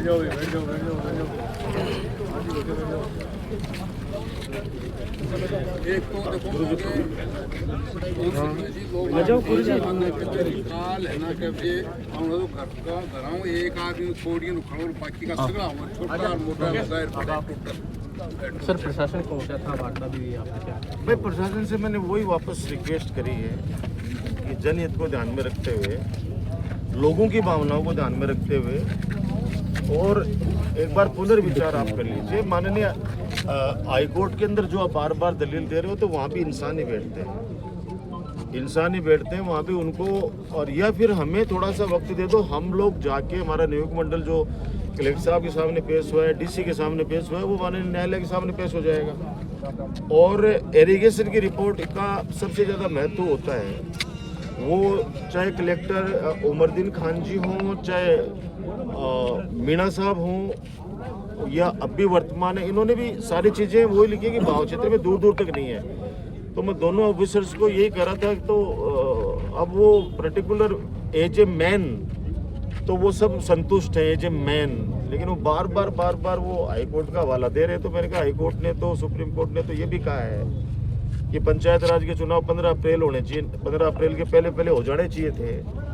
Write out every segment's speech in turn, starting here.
एक तो देखो काल है ना कि हम लोग घर का घराओं एक आदमी थोड़ी नुकसान और बाकी का सगड़ा छोटा मोटा बाजार बड़ा टोटल। सर प्रशासन को क्या था वार्ता भी आपने क्या? भाई प्रशासन से मैंने वही वापस रिक्वेस्ट करी है कि जनहित को ध्यान में रखते हुए, लोगों की भावनाओं को ध्यान में रखते हुए और एक बार पुनर्विचार आप कर लीजिए। माननीय हाईकोर्ट के अंदर जो आप बार बार दलील दे रहे हो तो वहाँ भी इंसान ही बैठते हैं, इंसान ही बैठते हैं वहाँ भी उनको, और या फिर हमें थोड़ा सा वक्त दे दो, हम लोग जाके हमारा नियुक्त मंडल जो कलेक्टर साहब के सामने पेश हुआ है, डीसी के सामने पेश हुआ है, वो माननीय न्यायालय के सामने पेश हो जाएगा। और इरिगेशन की रिपोर्ट का सबसे ज़्यादा महत्व होता है, वो चाहे कलेक्टर उमरदीन खान जी हों, चाहे मीणा साहब हों या अब भी वर्तमान है, इन्होंने भी सारी चीज़ें वही लिखी है कि भाव क्षेत्र में दूर दूर तक नहीं है। तो मैं दोनों ऑफिसर्स को यही कह रहा था तो अब वो पर्टिकुलर एज ए मैन तो वो सब संतुष्ट है एज ए मैन, लेकिन वो बार बार वो हाई कोर्ट का हवाला दे रहे। तो मैंने कहा हाई कोर्ट ने तो, सुप्रीम कोर्ट ने तो ये भी कहा है कि पंचायत राज के चुनाव 15 अप्रैल होने चाहिए, 15 अप्रैल के पहले हो जाने चाहिए थे।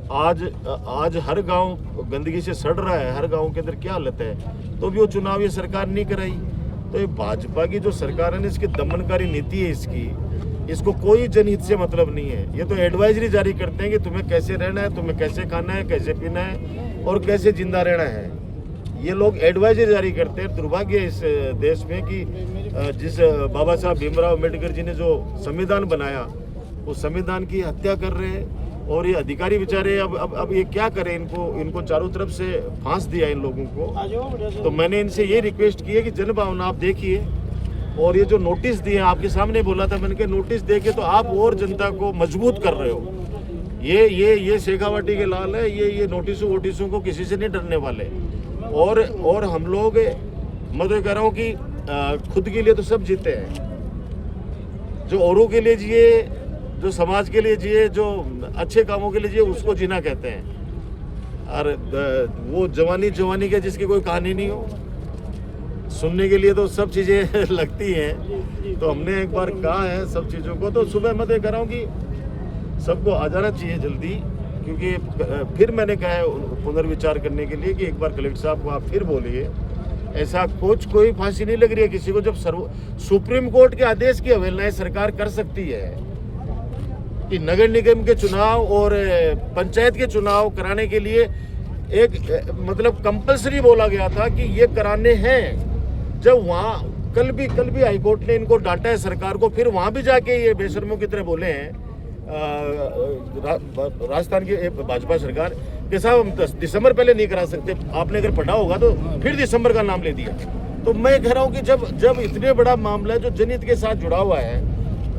आज हर गांव गंदगी से सड़ रहा है, हर गांव के अंदर क्या हालत है, तो भी वो चुनाव ये सरकार नहीं कराई। तो ये भाजपा की जो सरकार है ना, इसकी दमनकारी नीति है, इसको कोई जनहित से मतलब नहीं है। ये तो एडवाइजरी जारी करते हैं कि तुम्हें कैसे रहना है, तुम्हें कैसे खाना है, कैसे पीना है और कैसे जिंदा रहना है। ये लोग एडवाइजरी जारी करते हैं। दुर्भाग्य है इस देश में कि जिस बाबा साहब भीमराव अम्बेडकर जी ने जो संविधान बनाया, उस संविधान की हत्या कर रहे हैं। और ये अधिकारी बेचारे अब ये क्या करें, इनको चारों तरफ से फांस दिया इन लोगों को। तो मैंने इनसे ये रिक्वेस्ट की है कि जनभावना आप देखिए, और ये जो नोटिस दिए आपके सामने बोला था मैंने कि नोटिस देके तो आप और जनता को मजबूत कर रहे हो। ये शेखावाटी के लाल है, ये नोटिसों को किसी से नहीं डरने वाले। और हम लोग, मैं तो कह रहा हूँ कि खुद के लिए तो सब जीते हैं, जो औरों के लिए जिए, जो समाज के लिए जिए, जो अच्छे कामों के लिए जिए, उसको जीना कहते हैं। और वो जवानी के जिसकी कोई कहानी नहीं हो, सुनने के लिए तो सब चीज़ें लगती हैं। तो हमने एक बार कहा है सब चीज़ों को, तो सुबह मैं तो कह रहा हूँ कि सबको आ जाना चाहिए जल्दी, क्योंकि फिर मैंने कहा है पुनर्विचार करने के लिए कि एक बार कलेक्टर साहब को आप फिर बोलिए, ऐसा कोई फांसी नहीं लग रही है किसी को। जब सुप्रीम कोर्ट के आदेश की अवहेलना सरकार कर सकती है कि नगर निगम के चुनाव और पंचायत के चुनाव कराने के लिए एक मतलब कंपलसरी बोला गया था कि ये कराने हैं, जब वहाँ कल भी हाईकोर्ट ने इनको डांटा है सरकार को, फिर वहाँ भी जाके ये बेशर्मों की तरह बोले हैं राजस्थान की भाजपा सरकार के साहब हम 10 दिसंबर पहले नहीं करा सकते, आपने अगर पढ़ा होगा तो फिर दिसंबर का नाम ले दिया। तो मैं कह रहा हूँ कि जब इतने बड़ा मामला है जो जनहित के साथ जुड़ा हुआ है,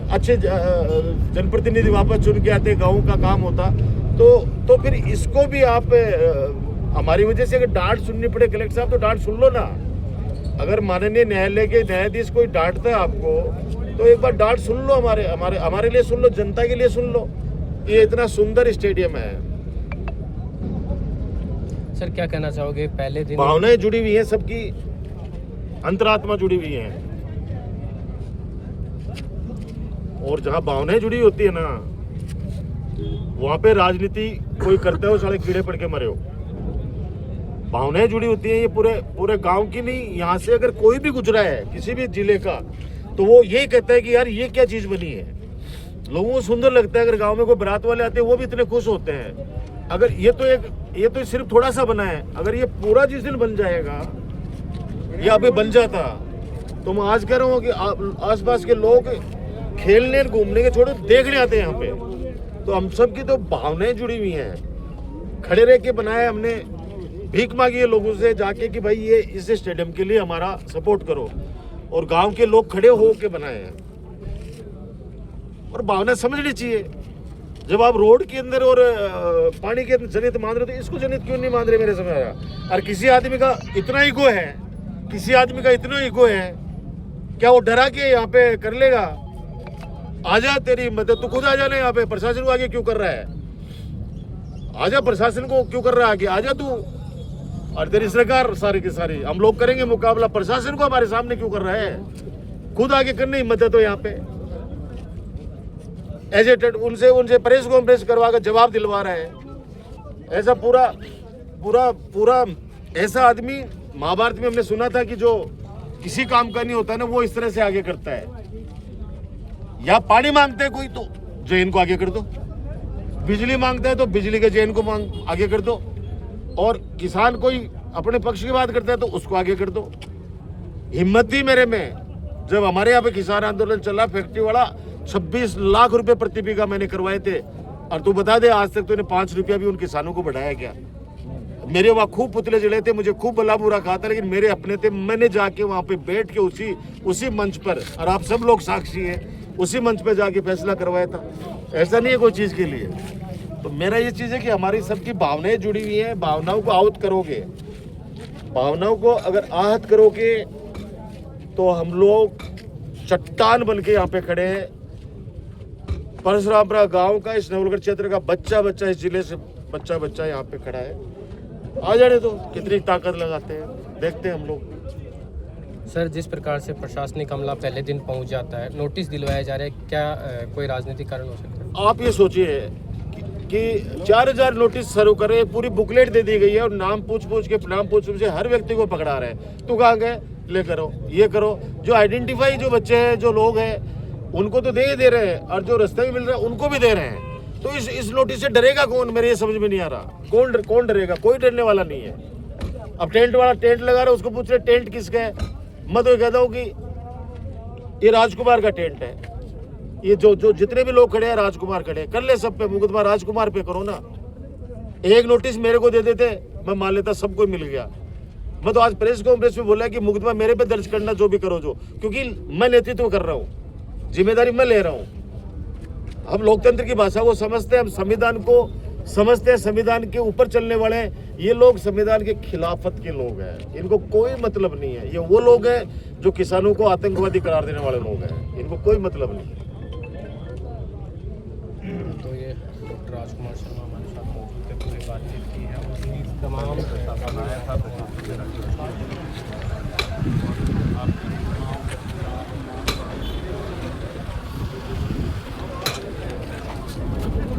अच्छे जनप्रतिनिधि वापस चुन के आते, गाँव का काम होता, तो फिर इसको भी आप हमारी वजह से अगर डांट सुननी पड़े कलेक्टर साहब, तो डांट सुन लो ना। अगर माननीय न्यायालय के न्यायाधीश कोई डांटता है आपको, तो एक बार डांट सुन लो, हमारे लिए सुन लो, जनता के लिए सुन लो। ये इतना सुंदर स्टेडियम है। सर क्या कहना चाहोगे, पहले दिन भावनाएं जुड़ी हुई हैं, सबकी अंतरात्मा जुड़ी हुई है, और जहां भावनाएं जुड़ी होती है ना, वहां पे राजनीति कोई करते हो साले कीड़े पड़ के मरे हो। भावनाएं जुड़ी होती हैं, ये पूरे गांव की नहीं, यहाँ से अगर कोई भी गुजरा है किसी भी जिले का, तो वो यही कहता है कि यार ये क्या चीज बनी है। लोगों को सुंदर लगता है, अगर गांव में कोई बारात वाले आते हैं वो भी इतने खुश होते हैं। अगर ये तो सिर्फ थोड़ा सा बना है, अगर ये पूरा जिस दिन बन जाएगा, या अभी बन जाता, तो मैं आज कह रहा हूँ कि आसपास के लोग खेलने घूमने के छोड़ो देखने आते हैं यहाँ पे। तो हम सब की तो भावनाएं जुड़ी हुई हैं, खड़े रह के बनाया हमने, भीख मांगी है लोगों से जाके कि भाई ये इस स्टेडियम के लिए हमारा सपोर्ट करो, और गांव के लोग खड़े हो के बनाए हैं। और भावना समझनी चाहिए, जब आप रोड के अंदर और पानी के अंदर जनित मान रहे, तो इसको जनित क्यों नहीं मान रहे मेरे समझ आया। और किसी आदमी का इतना ईगो है, क्या वो डरा के यहाँ पे कर लेगा? आजा, तेरी मदद, तू खुद आ जाना यहाँ पे, प्रशासन को आगे क्यों कर रहा है? आजा, प्रशासन को क्यों कर रहा है आगे? आजा तू, और तेरी सरकार सारी की सारी, हम लोग करेंगे मुकाबला। प्रशासन को हमारे सामने क्यों कर रहा है? खुद आगे करने हिम्मत है तो यहाँ पे एजेटेड उनसे प्रेस कॉन्फ्रेंस करवा कर जवाब दिलवा रहा है। ऐसा पूरा पूरा पूरा ऐसा आदमी महाभारत में हमने सुना था कि जो किसी काम का नहीं होता ना, वो इस तरह से आगे करता है। या पानी मांगते हैं कोई तो जैन को आगे कर दो, बिजली मांगता है तो बिजली के जैन को आगे कर दो, और किसान कोई अपने पक्ष की बात करता है तो उसको आगे कर दो। हिम्मत थी मेरे में जब हमारे यहाँ पे किसान आंदोलन चला, फैक्ट्री वाला 26 लाख रुपए प्रति बीघा मैंने करवाए थे, और तू बता दे आज तक तूने 5 रुपया भी उन किसानों को बढ़ाया क्या? मेरे वहाँ खूब पुतले जले थे, मुझे खूब भला बुरा कहा था, लेकिन मेरे अपने थे। मैंने जाके वहाँ पे बैठ के उसी मंच पर, और आप सब लोग साक्षी हैं, उसी मंच पे जाके फैसला करवाया था। ऐसा नहीं है कोई चीज़ के लिए। तो मेरा ये चीज़ है कि हमारी सबकी भावनाएं जुड़ी हुई हैं। भावनाओं को आहत करोगे, भावनाओं को अगर आहत करोगे तो हम लोग चट्टान बन के यहाँ पे खड़े हैं। परशुरामपुरा गांव का, इस नवलगढ़ क्षेत्र का बच्चा इस जिले से बच्चा यहाँ पे खड़ा है। आ जाने तो कितनी ताकत लगाते हैं, देखते हैं हम लोग। सर, जिस प्रकार से प्रशासनिक हमला पहले दिन पहुंच जाता है, नोटिस दिलवाया जा रहा है, क्या कोई राजनीतिक कारण हो सकता है? आप ये सोचिए कि 4000 नोटिस शुरू करे, पूरी बुकलेट दे दी गई है, और नाम पूछ के हर व्यक्ति को पकड़ा रहे हैं। तू कहाँ गए, ले करो, ये करो। जो आइडेंटिफाई जो बच्चे हैं, जो लोग हैं, उनको तो दे रहे हैं, और जो रास्ते में मिल रहे हैं उनको भी दे रहे हैं। तो इस नोटिस से डरेगा कौन? मेरे ये समझ में नहीं आ रहा। कौन डरेगा? कोई डरने वाला नहीं है। अब टेंट वाला टेंट लगा रहा है, उसको पूछ रहे टेंट किसका है? मैं तो कहता हूँ कि ये राजकुमार का टेंट है। ये जो जितने भी लोग खड़े हैं राजकुमार खड़े, कर ले सब पे मुकदमा, राजकुमार पे करो ना। एक नोटिस मेरे को दे देते, मैं मान लेता सबको मिल गया। मैं तो आज प्रेस कॉन्फ्रेंस में बोला कि मुकदमा मेरे पे दर्ज करना, जो भी करो जो, क्योंकि मैं नेतृत्व कर रहा हूँ, जिम्मेदारी मैं ले रहा हूँ। हम लोकतंत्र की भाषा को समझते हैं, हम संविधान को समझते हैं, संविधान के ऊपर चलने वाले हैं। ये लोग संविधान के खिलाफत के लोग हैं, इनको कोई मतलब नहीं है। ये वो लोग हैं जो किसानों को आतंकवादी करार देने वाले लोग हैं, इनको कोई मतलब नहीं है। तो ये डॉक्टर राजकुमार शर्मा हमारे साथ मौजूद थे, पूरी बातचीत की है, और तमाम